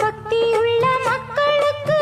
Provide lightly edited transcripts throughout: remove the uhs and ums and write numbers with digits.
பக்தியுள்ள மக்களுக்கு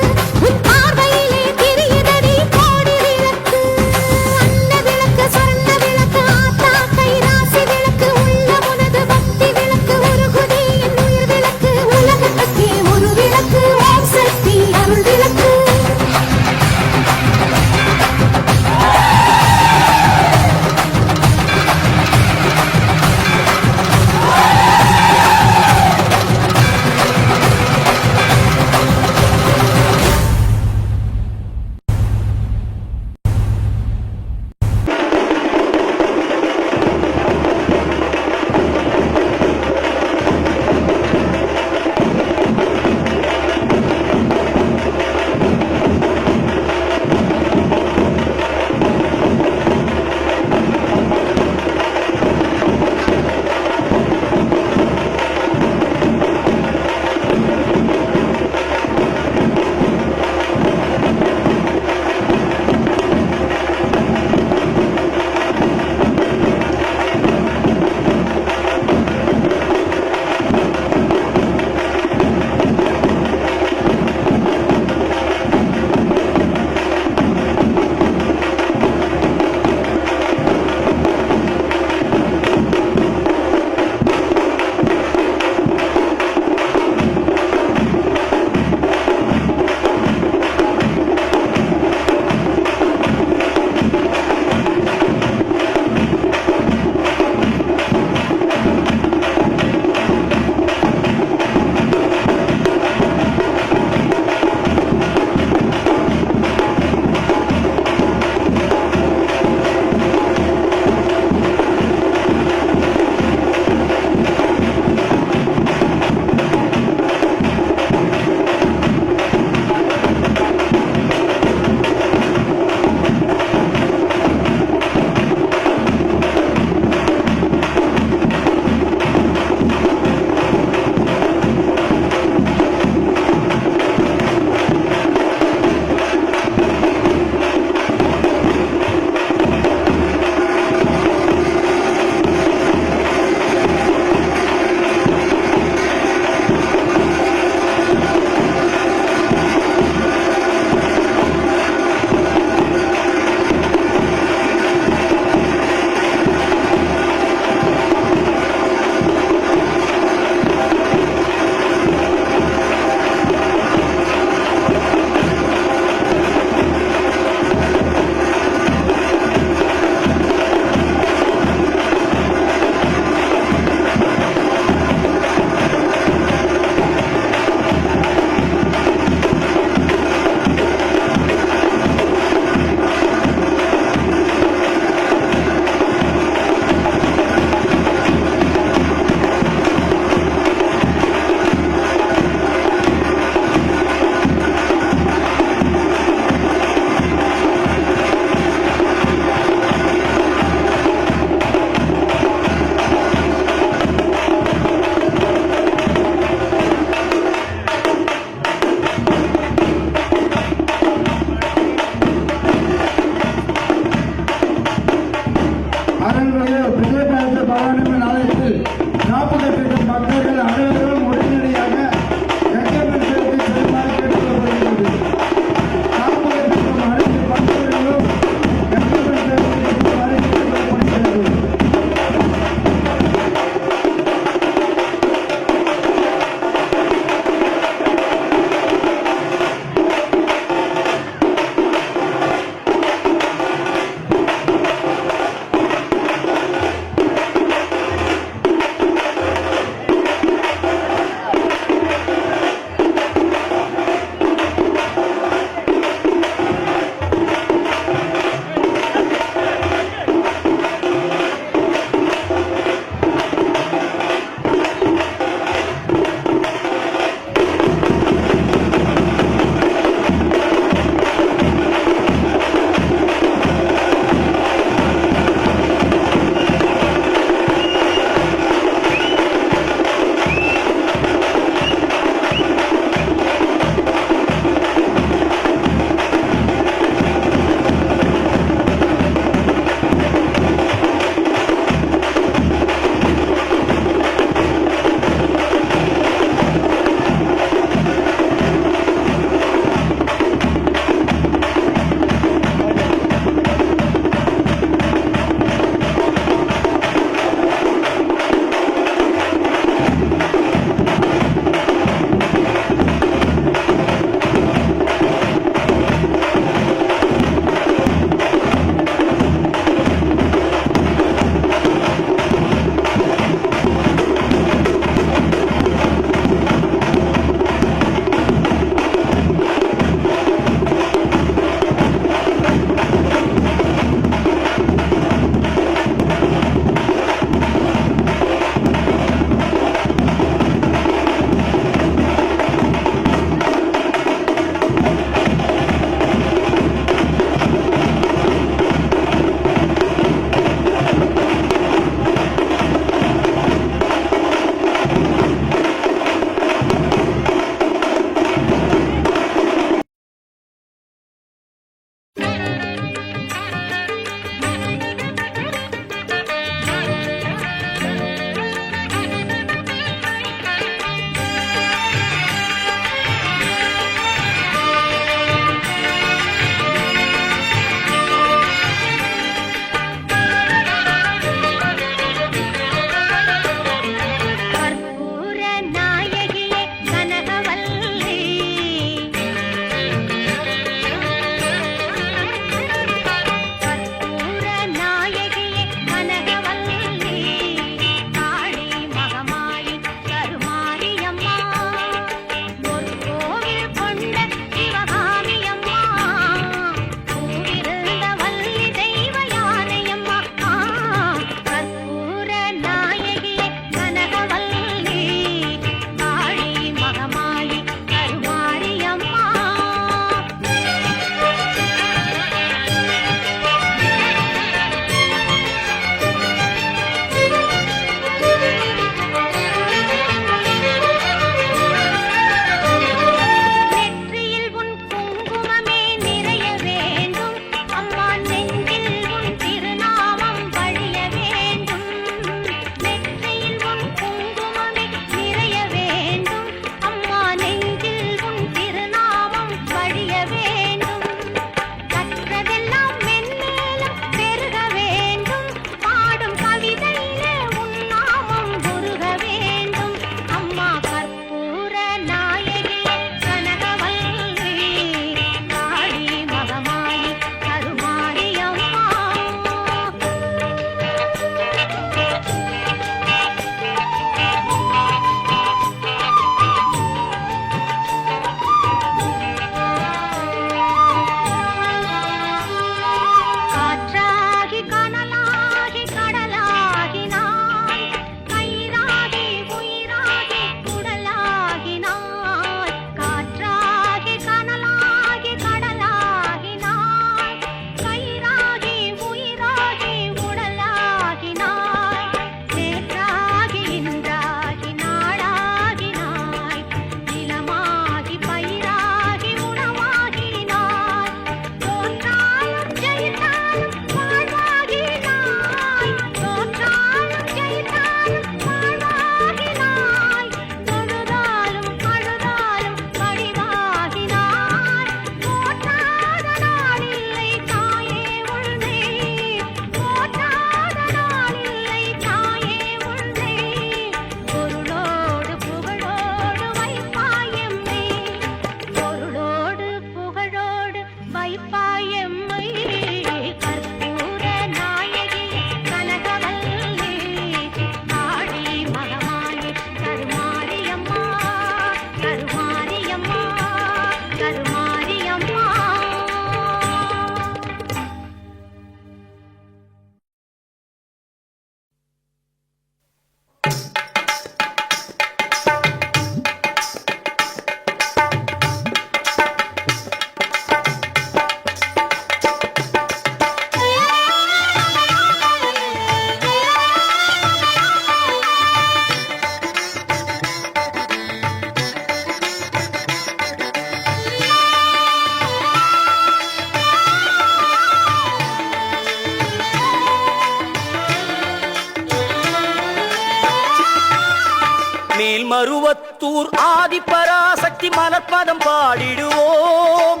மேல்மருவத்தூர் ஆதிபராசக்தி மலர்பதம் பாடிடுவோம்.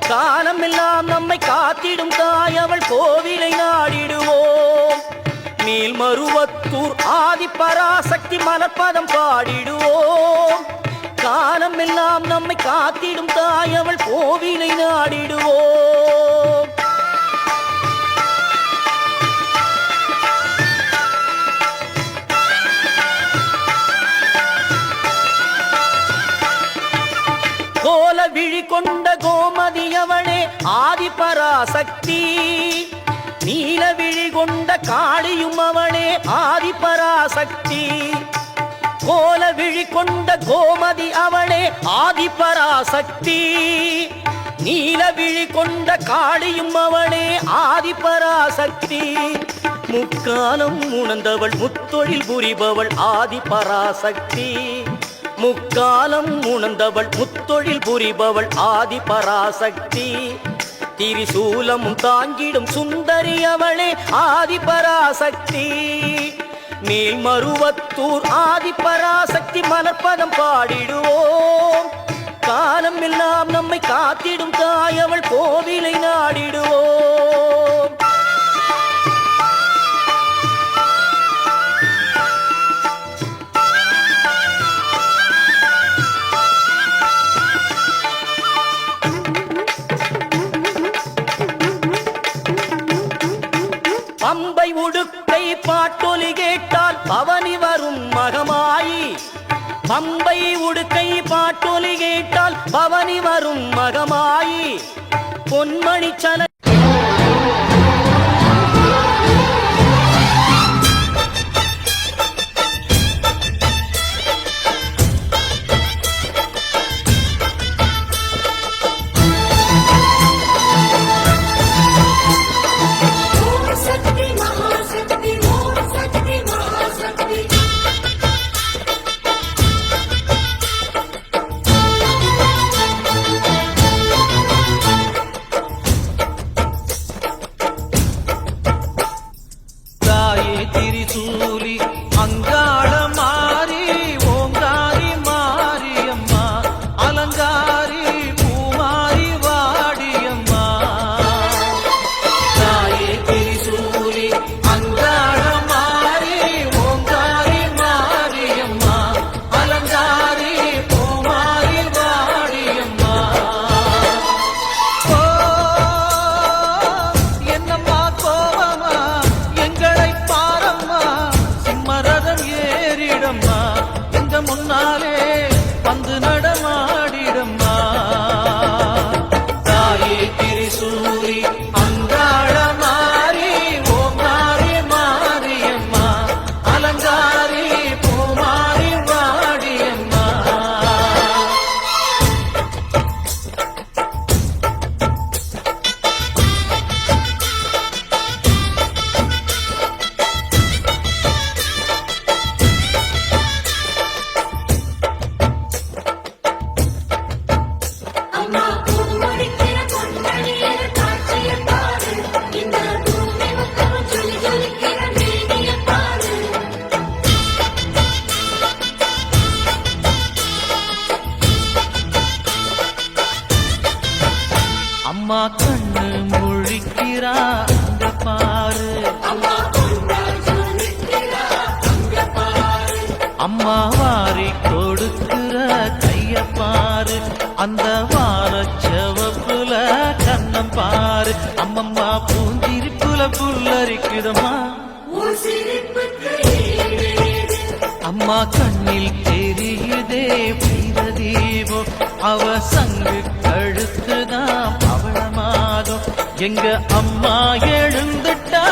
காலமெல்லாம் நம்மை காத்திடும் தாய் அவள் கோவிலை நாடிடுவோம். மேல்மருவத்தூர் ஆதிபராசக்தி மலர்பதம் பாடிடுவோம். காலமெல்லாம் நம்மை காத்திடும் தாய் அவள் கோவிலை நாடிடுவோம். கோல விழி கொண்ட கோமதியவளே ஆதிபராசக்தி. நீல விழி கொண்ட காளியும் அவளே ஆதிபராசக்தி. கோல விழி கொண்ட கோமதி அவளே ஆதிபராசக்தி. நீல விழி கொண்ட காளியும் அவளே ஆதிபராசக்தி. முக்காலம் உணர்ந்தவள் முத்தொழில் புரிபவள் ஆதிபராசக்தி. முக்காலம் உணர்ந்தவள் முத்தொழில் புரிபவள் ஆதிபராசக்தி. திரிசூலமும் தாங்கிடும் சுந்தரி அவளே ஆதிபராசக்தி. மேல்மருவத்தூர் ஆதிபராசக்தி மலர்பதம் பாடிடுவோம். காலம் எல்லாம் நம்மை காத்திடும் தாய் அவள் கோவிலை நாடிடுவோம். பம்பை உடுக்கை பாட்டொலி கேட்டால் பவனி வரும் மகமாயி. பம்பை உடுக்கை பாட்டொலி கேட்டால் பவனி வரும் மகமாயி. பொன்மணி சல திரிசூலி அங்காள மாறி ஓங்காரி மாரியம்மா அலங்காரி பூமாரி வாடியம்மா. தாயே திரிசூலி அங்காள மாறி ஓங்காரி மாரியம்மா அலங்காரி பூமாரி வாடியம்மா. ஓ என்னம்மா கோவமா எங்களை ஏறிடம்மா எங்க முன்னாலே வந்து நடமாடிடம்மா. தாயே திரிசூலி அங்காள மாறி ஓங்காரி மாரியம்மா அலங்காரி பூமாரி வாடியம்மா. அம்மா கண்ணு முழிக்கிறா அங்க பாரு. அம்மா வாரி கொடுக்கிற கைய பாரு. அந்த வாரச்சவப்புல கண்ணம் பாரு. அம்மம்மா பூஞ்சிரிப்புல புல்லரிக்குதம்மா. அம்மா கண்ணில் தெரியுதே பைரதீபோ. அவ சங்கு கழுத்துதான் பவளமாதோ. எங்க அம்மா எழுந்துட்டா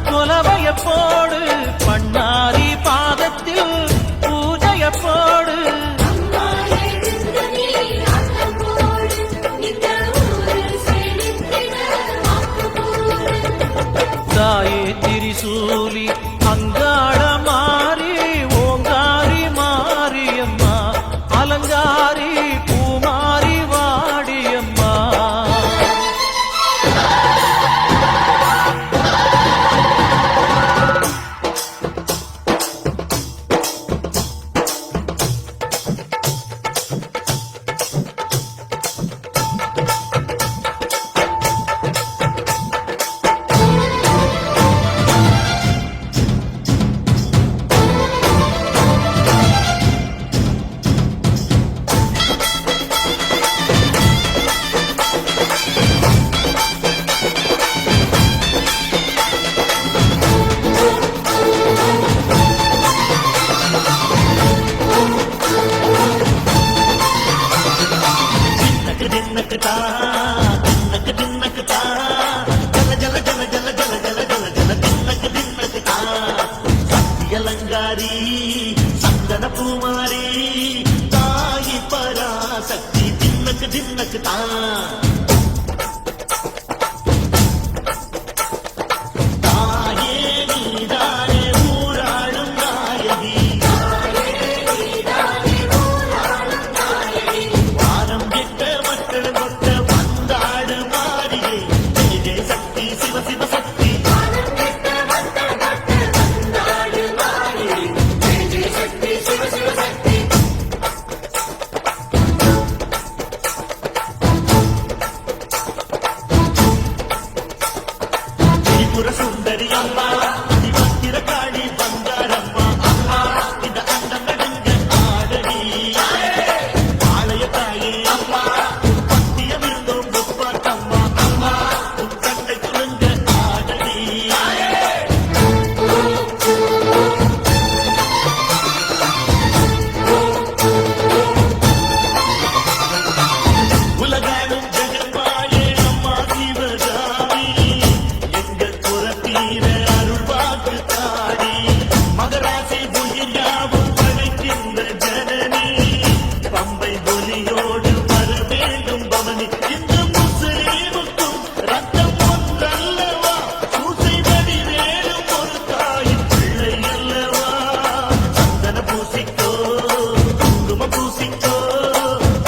கொலவைய போடு. பண்ணாரி பாதத்தில் பூஜைய போடு. தாயே திரிசூலி அங்காள மாறி ஓங்காரி மாரியம்மா அலங்காரி பூமாரி வாடியம்மா. தின்னக்குதா தின்னக்கு தின்னக்குதா ஜல ஜல ஜல ஜல ஜல ஜல ஜல ஜல தின்னக்கு தின்னக்குதா சக்தியலங்காரி சந்தன பூமாரி தாயி பராசக்தி தின்னக்கு தின்னக்குதா சுந்தரி அம்மா அதிபத்திர காளி பங்காரம்மா அம்மா இந்த அண்டம் நடுங்க ஆடடி ஆலய தாயே அம்மா பத்தியம் இருந்தோம் முப்பாட்டம்மா அம்மா உன் கண்டை துளுங்க ஆடடி உலகாலும் ஜெகன்மாயே அம்மா சிவகாமி அருள் பார்த்து தாடி மகராசி புயலாவும் படைக்கின்ற ஜனனி பம்பை பொலியோடு வர வேண்டும் பவனி இந்த முஸ்லீமுக்கும் ரத்தம் ஒன்றல்லவா பூசை வடி வேலும் ஒரு தாயின் பிள்ளை அல்லவா சந்தன பூசிக்கோ குங்கும பூசிக்கோ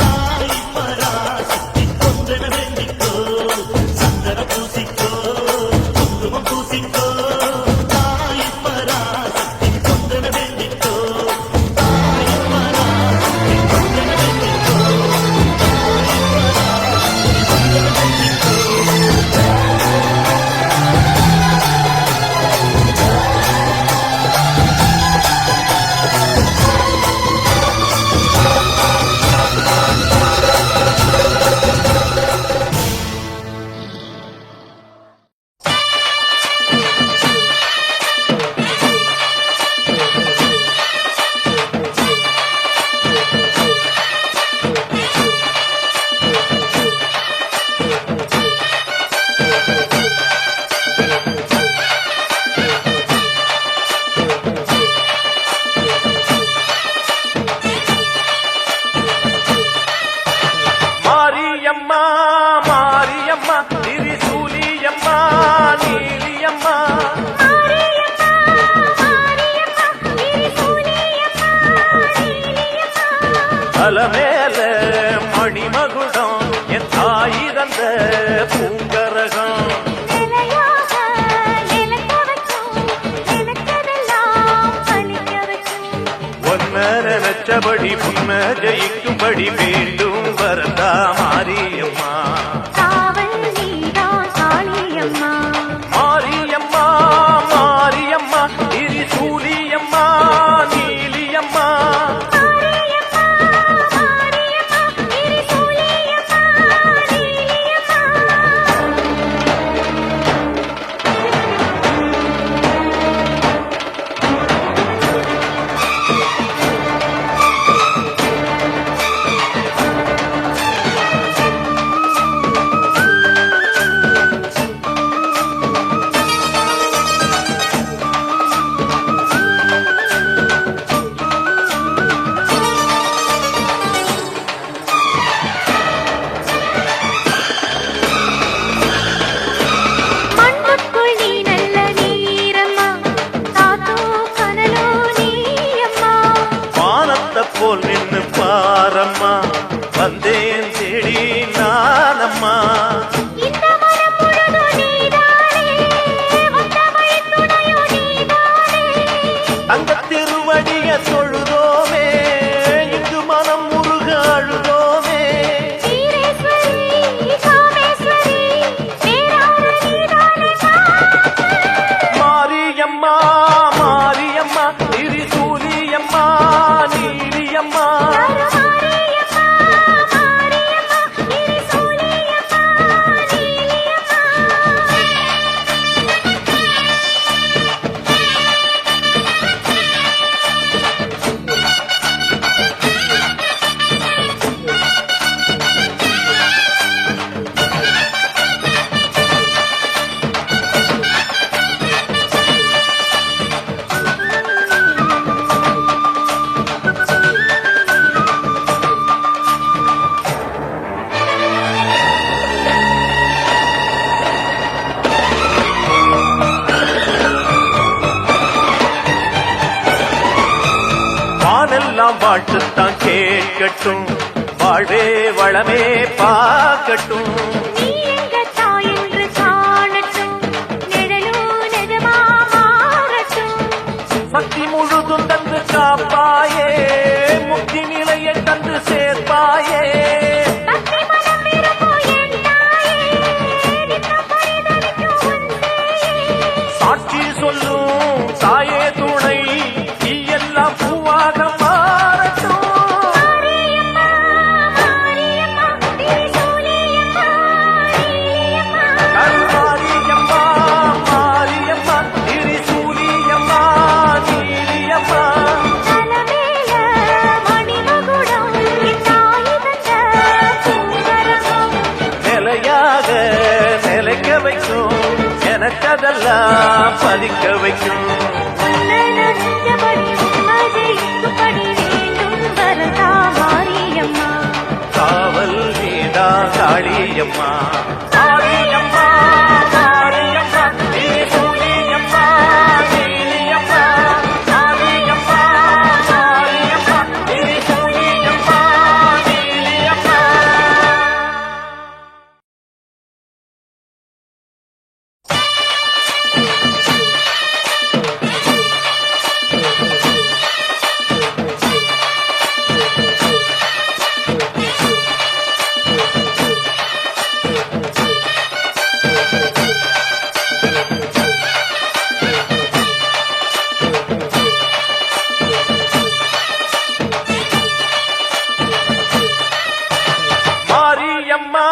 தாய் பராசக்தி கொந்தன வேண்டிக்கோ சந்தன பூசிக்கோ குங்கும பூசிக்கோ தாய் பராசக்தி கொந்தன வேண்டிக்கோ தாய் பராசக்தி கொந்தன வேண்டிக்கோ தாய் பராசக்தி கொந்தன வேண்டிக்கோ மாரியம்மா மாரியம்மா திரிசூலியம்மா நீலியம்மா அலமேல மணிமகுடம் என் தாய் தந்த பூங்கரகம் ஒன்ன நினைச்சபடி புன்ன ஜெயிக்கும்படி வேண்டும் வரதா மாரியம்மா மாரியம்மா மாரியம்மா திரிசூலியம்மா நீலியம்மா போல் நின்னு பாரம்மா வந்தேன் தேடி நானம்மா அந்த திருவடிய தொழுதோமே இங்கு மனம் முருக அழுதோமே மாரியம்மா மாரியம்மா திரிசூலியம்மா நீலியம்மா வாழ்த்துத்தான் கேட்கட்டும், வாழ்வே வளமே பார்க்கட்டும். நீ எங்க தாயென்று காணட்டும், நிழலும் நிஜமா மாறட்டும். சக்தி முழுதும் தந்து காப்பாயே, முக்தி நிலையை தந்து சேர்ப்பாயே. பக்தி மனம் விரும்பும் என் தாயே, நித்தம் பரிதவிக்கும் உன் சேயே. சாட்சி சொல்லும் தாயே துணை, நீ எல்லாம் பூவாக மாறட்டும். மாரியம்மா, மாரியம்மா, திரிசூலியம்மா, நீலியம்மா. கருமாரியம்மா, மாரியம்மா, திரிசூலியம்மா, நீலியம்மா. தலமேல மணிமகுடம், என் தாய் தந்த பூங்கரகம். நிலையாக நிலைக்க வைக்கும், எனக்கதெல்லாம் பலிக்க வைக்கும். உன்னை நஞ்சபடி உண்மை ஜெயிக்கும்படி வேண்டும் வரதா மாரியம்மா. காவல் நீதா காளியம்மா. மாரியம்மா, மாரியம்மா, திரிசூலியம்மா, நீலியம்மா. மாரியம்மா, மாரியம்மா, திரிசூலியம்மா, நீலியம்மா. மாரியம்மா,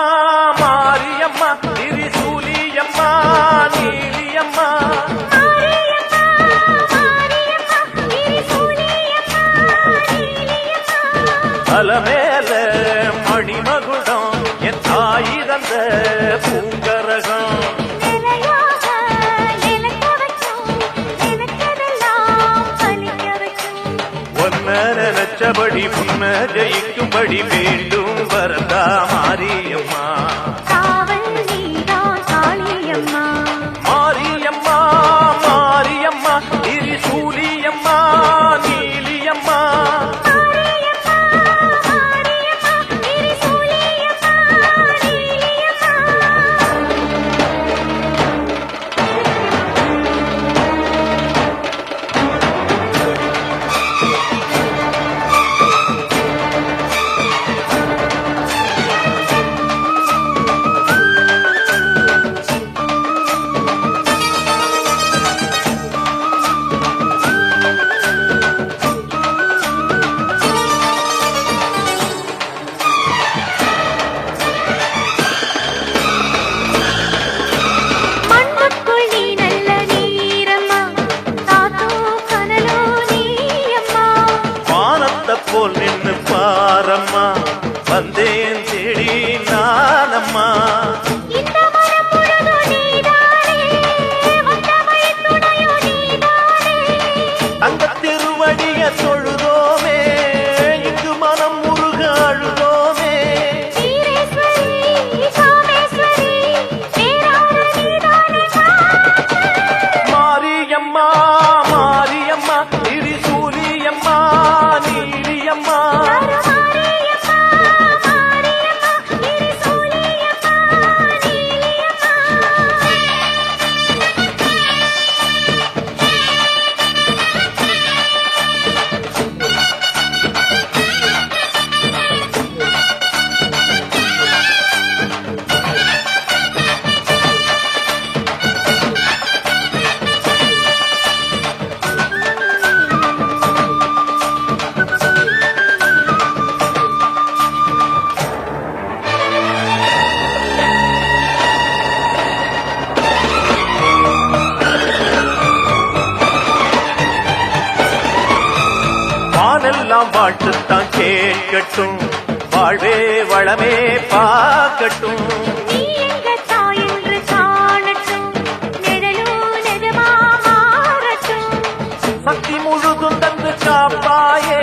மாரியம்மா, திரிசூலியம்மா, நீலியம்மா. மாரியம்மா, மாரியம்மா, திரிசூலியம்மா, நீலியம்மா. அலமேல மணிமகுடம், என் தாய் தந்த பூங்கரகம். நிலையாக நிலைக்க வைக்கும், எனக்கதெல்லாம் பலிக்க வைக்கும். ஒன்ன நினைச்சபடி முன்ன ஜெயிக்கும்படி வேண்டும் வரதா மாரியம்மா. காவல் நீதான் காளியம்மா. மாரியம்மா, மாரியம்மா, திரிசூலியம்மா, நீலியம்மா. மாரியம்மா, மாரியம்மா, திரிசூலியம்மா, நீலியம்மா. மண்ணுக்குள் நீ நல்ல நீரம்மா, காத்தோ கனலோ நீயம்மா. வானத்தை போல் நின்னு பாரம்மா, வந்தேன் தேடி நானம்மா. இந்த மனம் முழுதும் நீதானே, வந்தமையின் துணையோ நீதானே. அந்த திருவடிய தொழுதோமே, இங்கு மனம் முருக அழுதோமே. வீரேஸ்வரி, காமேஸ்வரி, பேரான நீதானே காத்து. மாரியம்மா, மாரியம்மா, திரிசூலியம்மா, நீலியம்மா. மாரியம்மா, மாரியம்மா, திரிசூலியம்மா, நீலியம்மா. வானெல்லாம் வாழ்த்துத்தான் கேட்கட்டும், வாழ்வே வளமே பார்க்கட்டும். நீ எங்க தாயென்று காணட்டும், நிழலும் நிஜமா மாறட்டும். சக்தி முழுதும் தந்து காப்பாயே,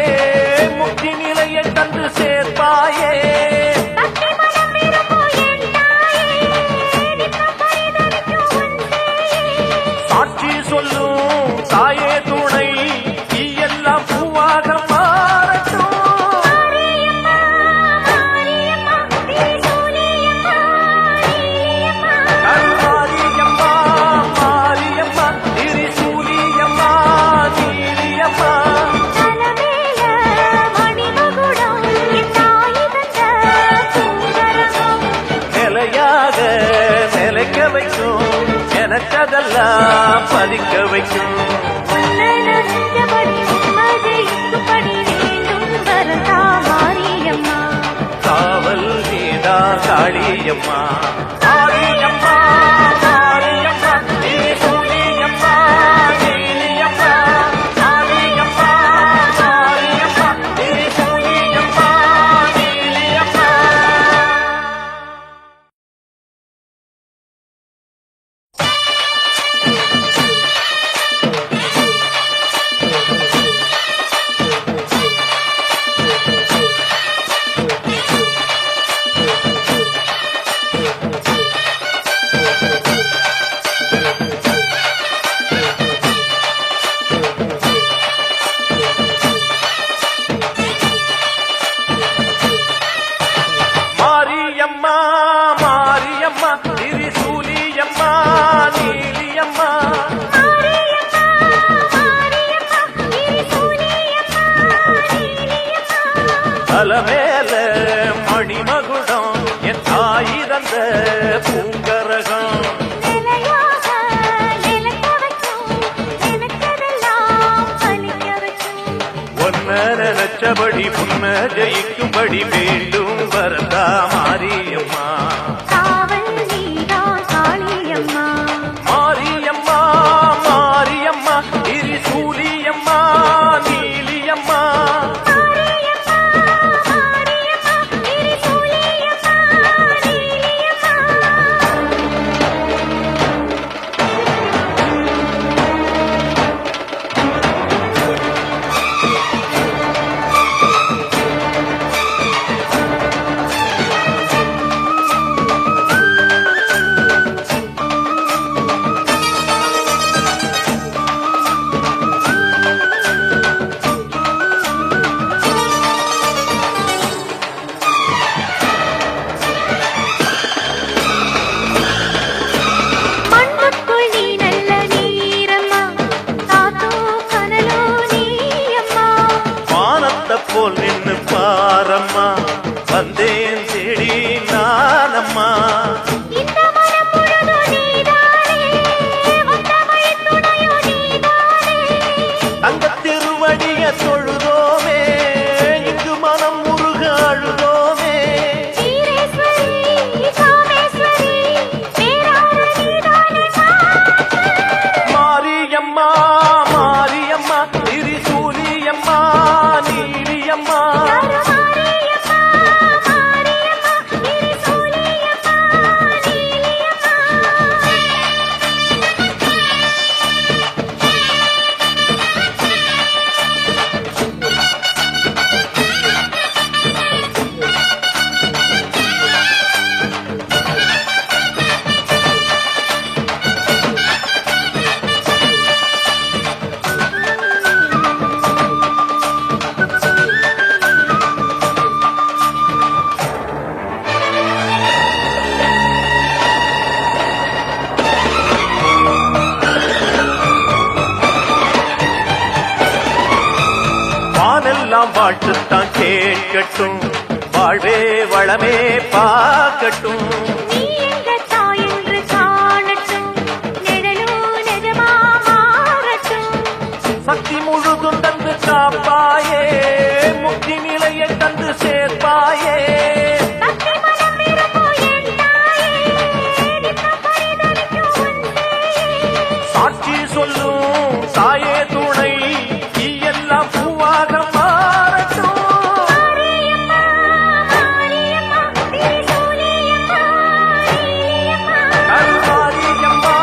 முக்தி நிலையை தந்து சேர்ப்பாயே. பக்தி மனம் விரும்பும் என் தாயே, நித்தம் பரிதவிக்கும் உன் சேயே. சாட்சி சொல்லும் தாயே துணை, நீ எல்லாம் பூவாக மாறட்டும். வைக்கும் எனக்கதெல்லாம் பலிக்க வைக்கும் உன்னை நஞ்சபடி உம்மஜெயிக்கும்படி வேண்டும் வரதா மாரியம்மா. காவல் நீதா காளியம்மா மாரியம்மா மாரியம்மா திரிசூலியம்மா நீலியம்மா மாரியம்மா மாரியம்மா திரிசூலியம்மா நீலியம்மா. மாரியம்மா மாரியம்மா திரிசூலியம்மா நீலியம்மா மாரியம்மா மாரியம்மா திரிசூலியம்மா நீலியம்மா. தலமேல மணிமகுடம் என் தாய் தந்த பூங்கரகம் நிலையாக நிலைக்க வைக்கும் நினைச்சதெல்லாம் பலிக்க வைக்கும். ஒன்ன நினைச்சபடி புன்ன ஜெயிக்கும்படி வேண்டும் வரதா மாரியம்மா காவல் நீதான் காளியம்மா. மாரியம்மா மாரியம்மா திரிசூலியம்மா நீலியம்மா மாரியம்மா மாரியம்மா திரிசூலியம்மா நீலியம்மா. மண்ணுக்குள் நீ நல்ல நீரம்மா, காத்தோ கனலோ நீயம்மா. வானத்தை போல் நின்னு பாரம்மா வந்தேன் தேடி நானம்மா இந்த மனம் முழுதும் நீதானே, வந்த வழித் துணையோ நீதானே. தங்கத் திருவடிய தொழுதோமே இங்கு மனம் முருக அழுதோமே வீரேஸ்வரி, காமேஸ்வரி, பேரார நீதானே மாரியம்மா மாரியம்மா திரிசூலியம்மா நீலியம்மா மாரியம்மா மாரியம்மா திரிசூலியம்மா நீலியம்மா. வானெல்லாம் வாழ்த்துத்தான் கேட்கட்டும் வாழ்வே வளமே பார்க்கட்டும் நீ எங்க தாய் என்று காணட்டும், நிழலோ நிஜமா மாறட்டும். சக்தி முழுதும் தந்து காப்பாயே முக்தி நிலையை தந்து சேர்ப்பாயே பக்தி மனம் விரும்பும் என் தாயே, நித்தம் பரிதவிக்கும் உன் சேயே. சாட்சி சொல்லும் தாயே துணை நீ எல்லாம் பூவாக மாறட்டும் மாரியம்மா மாரியம்மா திரிசூலியம்மா நீலியம்மா. மாரியம்மா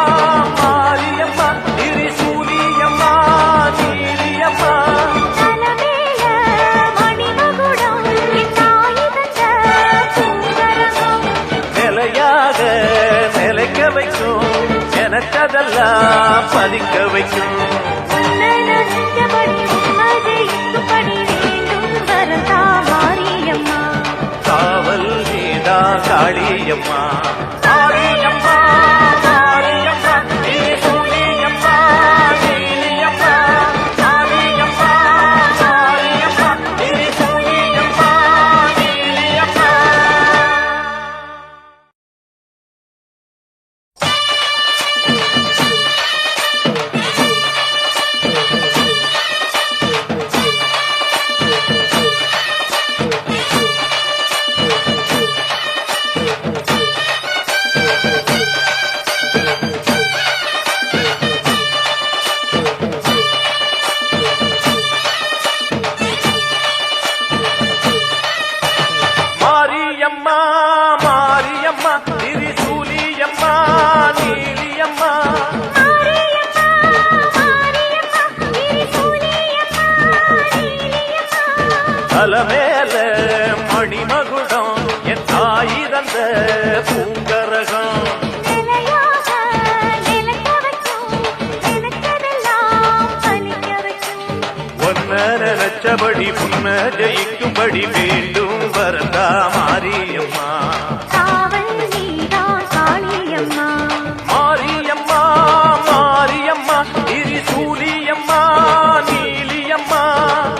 மாரியம்மா திரிசூலியம்மா நீலியம்மா தலமேல மணிமகுடம் என் தாய் தந்த பூங்கரகம். நிலையாக நிலைக்க வைக்கும் எனக்கதெல்லாம் பலிக்க வைக்கும் உன்னை நஞ்சபடி உம்மஜெயிக்கும்படி வேண்டும் வரதா மாரியம்மா. காவல் நீதா காளியம்மா திரிசூலியம்மா நீலியம்மா மாரியம்மா மாரியம்மா திரிசூலியம்மா நீலியம்மா அலமேல மணிமகுடம் என் தாய் தந்த பூங்கரகம் நிலையாக நிலைக்க வைக்கும் நினைச்சதெல்லாம் பலிக்க வைக்கும் ஒன்ன நினைச்சபடி முன்ன ஜெயிக்கும்படி வேண்டும் வரதா மாரியம்மா காவல் நீதான் காளியம்மா மாரியம்மா மாரியம்மா திரிசூலியம்மா நீலியம்மா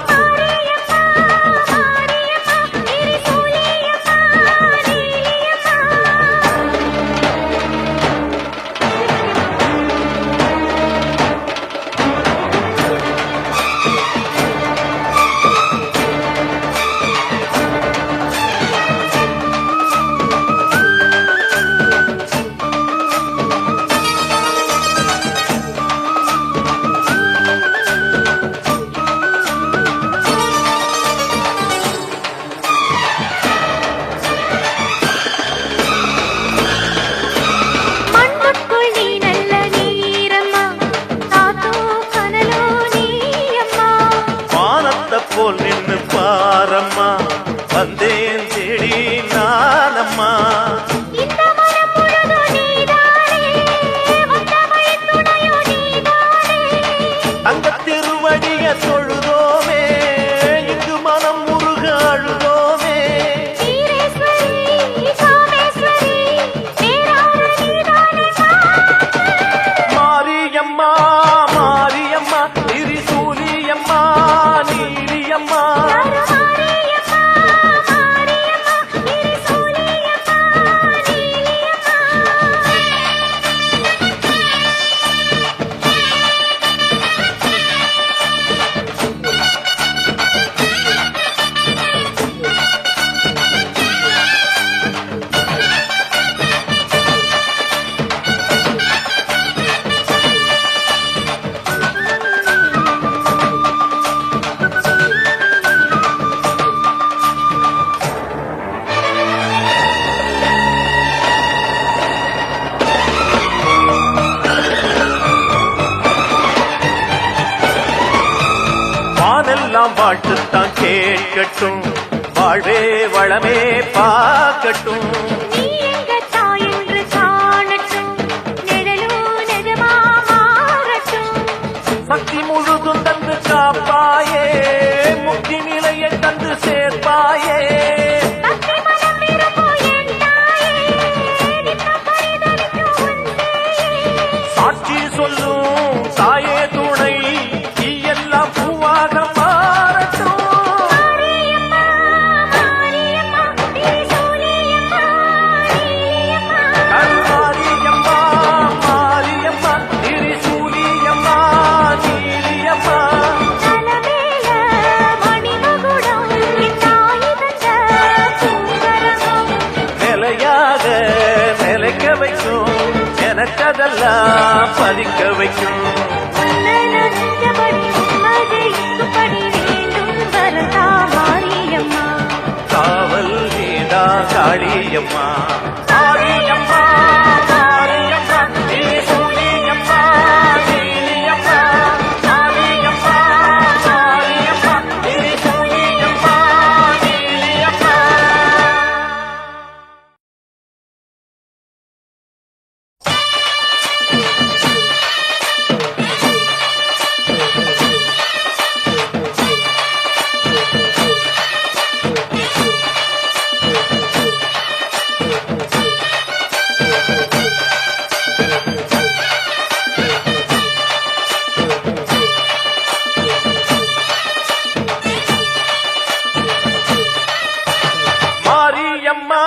மாரியம்மா மாரியம்மா திரிசூலியம்மா நீலியம்மா மண்ணுக்குள் நீ நல்ல நீரம்மா காத்தோ கனலோ நீயம்மா வானத்தை போல் நின்னு பாரம்மா வந்தேன் தேடி நானம்மா இந்த மனம் முழுதும் நீதானே வந்தமையின் துணையோ நீதானே அந்த திருவடிய தொழுதோமே இங்கு மனம் முருக அழுதோமே வீரேஸ்வரி சோமேஸ்வரி பேரான நீதானே மாரியம்மா மாரியம்மா திரிசூலியம்மா நீலியம்மா மாரியம்மா மாரியம்மா திரிசூலியம்மா நீலியம்மா வானெல்லாம் வாழ்த்துத்தான் கேட்கட்டும் வாழ்வே வளமே பார்க்கட்டும் நீ எங்க தாய் என்று காணட்டும் நிழலோ நிஜமா மாறட்டும் சக்தி முழுதும் தந்து காப்பாயே முக்தி நிலையை தந்து சேர்ப்பாயே பக்தி மனம் விரும்பும் என் தாயே நித்தம் பரிதவிக்கும் உன் சேயே சாட்சி சொல்லும் தாயே துணை நீ எல்லாம் பூவாக மாறட்டும் மாரியம்மா மாரியம்மா திரிசூலியம்மா நீலியம்மா மாரியம்மா மாரியம்மா திரிசூலியம்மா நீலியம்மா தலமேல மணிமகுடம் என் தாய் தந்த பூங்கரகம் நிலையாக நிலைக்க வைக்கும் எனக்கதெல்லாம் பதிக்க வைக்கும் உன்னை நஞ்சபடி உண்மை ஜெயிக்கும்படி வேண்டும் வரதா மாரியம்மா காவல் நீதா காளியம்மா மாரியம்மா மாரியம்மா திரிசூலியம்மா நீலியம்மா மாரியம்மா மாரியம்மா திரிசூலியம்மா நீலியம்மா மாரியம்மா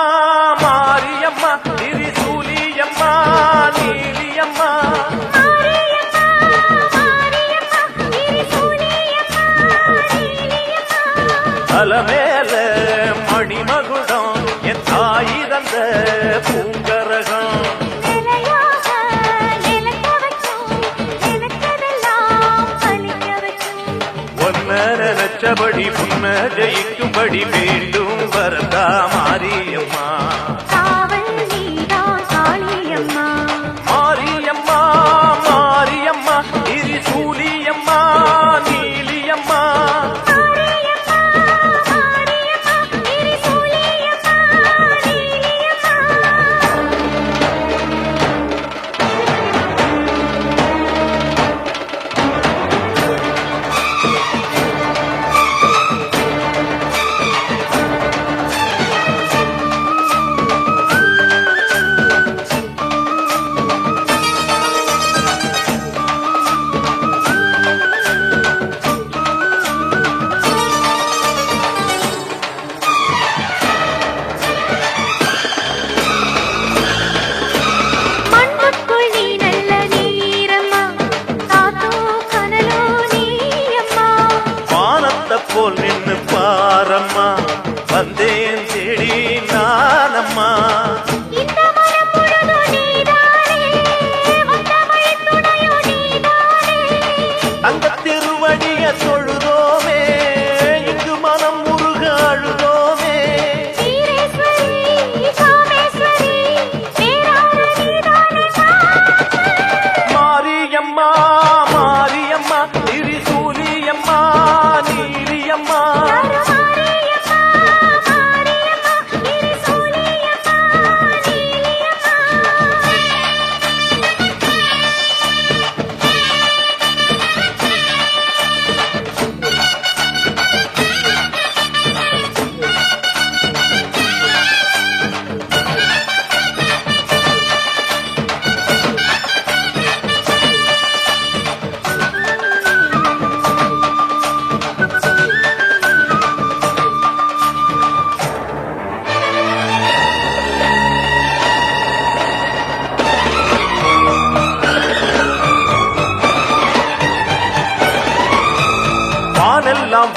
மாரியம்மா திரிசூலியம்மா நீலியம்மா மாரியம்மா மாரியம்மா திரிசூலியம்மா நீலியம்மா அலமேல மணிமகுடம் என் தாய் தந்த பூங்கரகம் நிலையாக நிலைக்க வைக்கும் நினைச்சதெல்லாம் பலிக்க வைக்கும் ஒன்ன நினைச்சபடி முன்ன ஜெயிக்கும்படி வேண்டும் வரதா மாரியம்மா காவல் நீ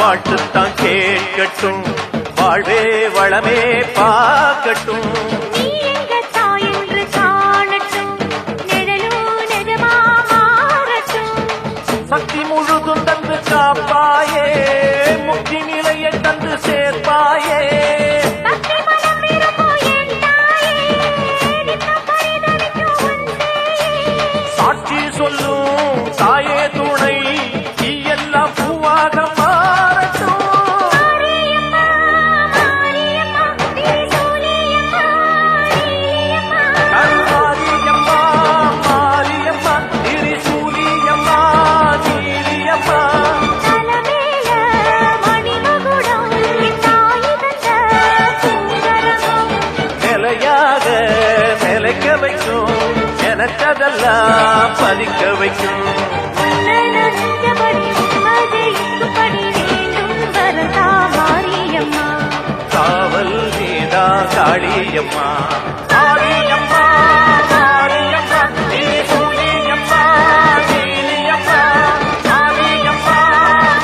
பாட்டுத்தான் கேட்கட்டும், வாழ்வே வளமே பார்க்கட்டும். நீ எங்க தாய் என்று காணட்டும், நிழலும் நிஜமா மாறட்டும். சக்தி முழுதும் தந்து காப்பாயே, முக்தி நிலையை தந்து சேர்ப்பாயே. பக்தி மனம் விரும்பும் என் தாயே, நித்தம் பரிதவிக்கும் உன் சேயே. சாட்சி சொல்லும் தாயே துணை, நீ எல்லாம் பூவாக மாறட்டும். மாரியம்மா, மாரியம்மா, திரிசூலியம்மா, நீலியம்மா. கருமாரியம்மா, மாரியம்மா, திரிசூலியம்மா, நீலியம்மா. தலமேல மணிமகுடம், என் தாய் தந்த பூங்கரகம். நிலையாக நிலைக்க வைக்கும், எனக்கதெல்லாம் பலிக்க வைக்கும். உன்னை நஞ்சபடி உம்மதை இங்குபடி வேண்டும் வரதா மாரியம்மா. காவல் நீதா காளியம்மா. மாரியம்மா, மாரியம்மா, திரிசூலியம்மா, நீலியம்மா. மாரியம்மா,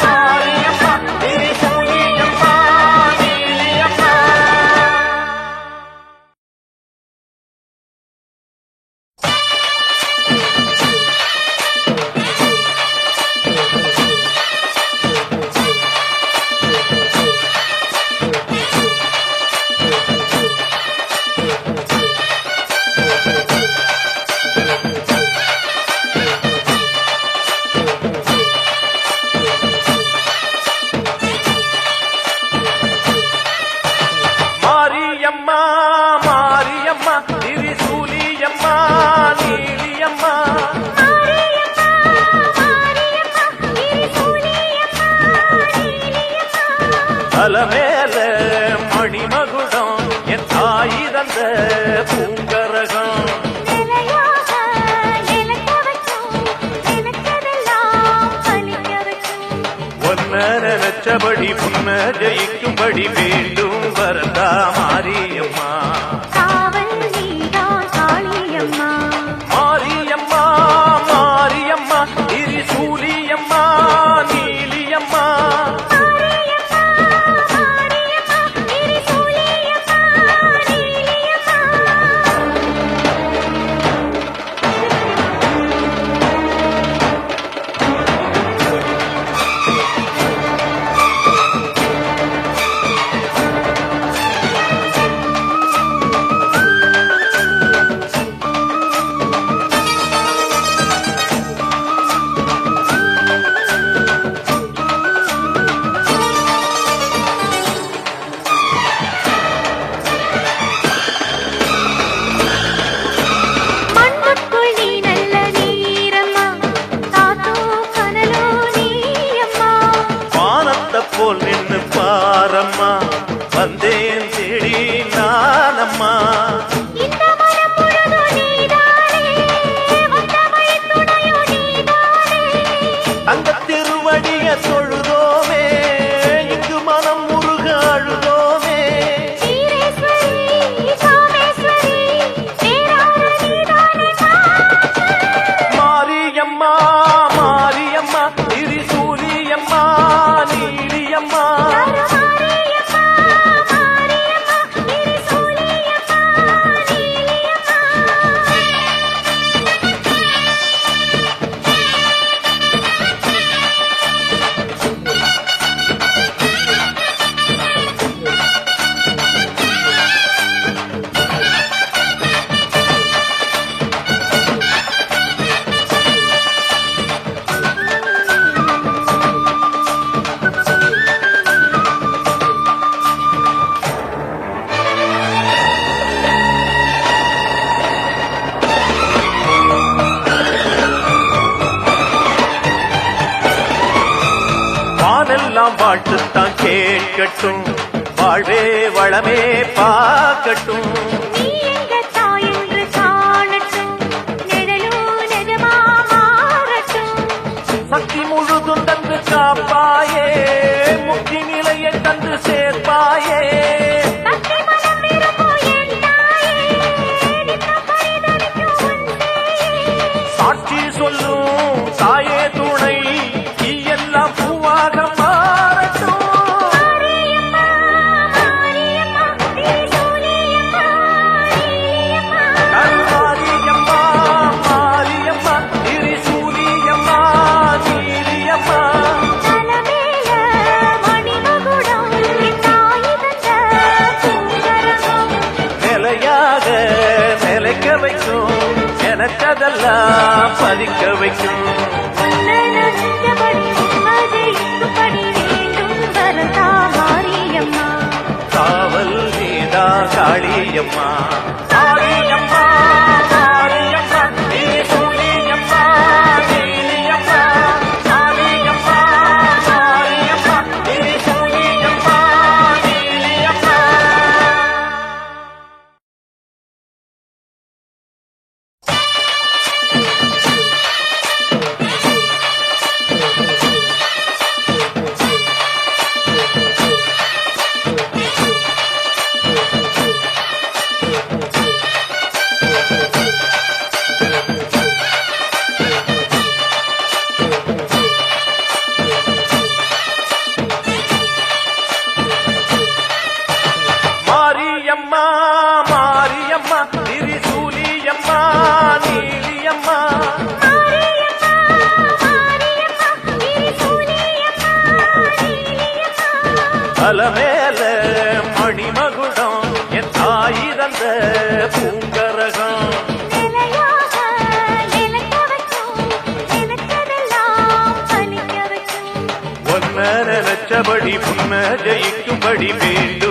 மாரியம்மா, திரிசூலியம்மா, நீலியம்மா. மாரியம்மா, மாரியம்மா, திரிசூலியம்மா, நீலியம்மா. மாரியம்மா, மாரியம்மா, திரிசூலியம்மா, நீலியம்மா. அலமேல மணிமகுடம், என் தாய் தந்த பூங்கரகம். நிலையாக நிலைக்க வைக்கும், நினைச்சதெல்லாம் பலிக்க வைக்கும். ஒன்ன நினைச்சபடி முன்ன ஜெயிக்கும்படி வேண்டும் வரதா மாரியம்மா. காவல் நீதான் காளியம்மா. மாரியம்மா, மாரியம்மா, திரிசூலியம்மா, நீலியம்மா. மாரியம்மா, மாரியம்மா, திரிசூலியம்மா, நீலியம்மா. மண்ணுக்குள் நீ நல்ல நீரம்மா, காத்தோ கனலோ நீயம்மா. வானத்தை போல் நின்னு பாரம்மா, வந்தேன் தேடி நானம்மா. இந்த மனம் முழுதும் நீதானே, வந்தமையின் துணையோ நீதானே. அந்த திருவடிய தொழுதோமே, இங்கு மனம் முருக அழுதோமே. ஈரேஸ்வரி, காமேஸ்வரி, பேரான நீதானே காத்து. மாரியம்மா, மாரியம்மா, திரிசூலியம்மா, நீலியம்மா. மாரியம்மா, மாரியம்மா, திரிசூலியம்மா, நீலியம்மா. வானெல்லாம் வாழ்த்துத்தான் கேட்கட்டும், வாழ்வே வளமே பார்க்கட்டும். நீ எங்க தாய் என்று காணட்டும், நிழலும் நிஜமா மாறட்டும். சக்தி முழுதும் தந்து காப்பாயே, முக்தி நிலையை தந்து சேர்ப்பாயே. பக்தி மனம் விரும்பும் என் தாயே, நித்தம் பரிதவிக்கும் உன் சேயே. சாட்சி சொல்லும் தாயே துணை, நீ எல்லாம் பூவாக மாறட்டும். நிலையாக நிலைக்க வைக்கும் நினைச்சதெல்லாம் பதிக்க வைக்கும் உன்னை நான் செஞ்சபடி நிம்மதி இருக்கும்படி வேண்டும் வரதா மாரியம்மா. காவல் நீதா காளியம்மா காளியம்மா காளியம்மா திரிசூலியம்மா நீலியம்மா காளியம்மா காளியம்மா திரிசூலியம்மா நீலியம்மா. மாரியம்மா மாரியம்மா திரிசூலியம்மா நீலியம்மா மாரியம்மா, மாரியம்மா, திரிசூலியம்மா, நீலியம்மா. அலமேல மணிமகுடம் என் தாயிரந்த பூங்கரகம் நிலையாக நிலைக்க வைக்கும் நினைச்சதெல்லாம் பலிக்க வைக்கும் ஒன்ன நினைச்சபடி புன்ன ஜெயிக்கும்படி வேண்டும்